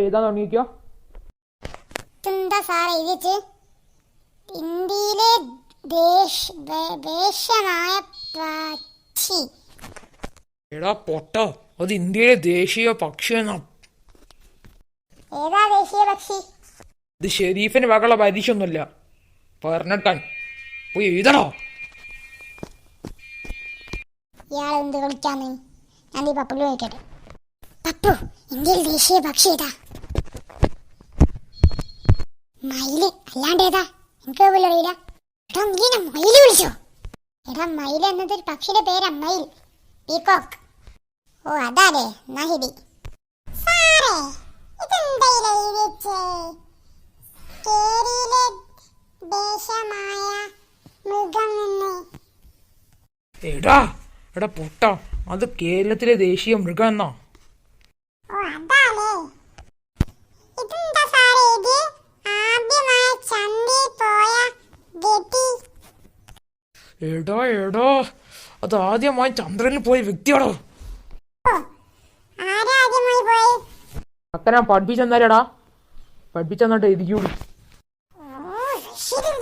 എഴുതാൻ തുടങ്ങിക്കോ. എന്താ സാറേ എഴുതിച്ച്? ഇന്ത്യയിലെ ദേശീയമായ പക്ഷി. എടാ പൊട്ട, അത് ഇന്ത്യയിലെ ദേശീയ പക്ഷിയെന്നാ. ഏതാ ദേശീയ പക്ഷി? ഇത് ഷെരീഫിന് വകയുള്ള പരീക്ഷയൊന്നുമില്ല, പറഞ്ഞിട്ടാൻ പോയി എഴുതണോ. ഇയാൾ എന്ത് കളിക്കാന്ന്? ഞാൻ ഈ പപ്പു ചോദിക്കട്ടെ. പപ്പു, ഇന്ത്യയിൽ ദേശീയ പക്ഷി ഏതാ? മയില്, അല്ലാണ്ട് ഏതാ? എനിക്ക് പോലും അറിയില്ല. എടാ നീ എന്നെ മയില് വിളിച്ചോ? എടാ മയിൽ എന്നതൊരു പക്ഷിയുടെ പേരാ, മയിൽ, പീകോക്ക്. ഓ അതാലേ, നഹിദി. സാറേ ഇതെന്തായില്ലേ എഴുതിച്ചേ? കേരളീയ ദേശമായ മൃഗം എന്ന്. എടാ എടാ പൊട്ട, അത് കേരളത്തിലെ ദേശീയ മൃഗം എന്നാ. ഓ അതാലേ. ഇതെന്താ സാറേ ഇത്? ആദ്യമായി ചന്തയിൽ പോയ ഗതി. എടാ എടാ, അത് ആദ്യമായി ചന്ദ്രനിൽ പോയ വ്യക്തിയാണോ. ആരാ ആദ്യമായി പോയി? അക്ക ഞാൻ പഠിപ്പിച്ചെന്നാലടാ, പഠിപ്പിച്ചെന്നിട്ട് എഴുതിക്കൂടി. ഓ ശരി.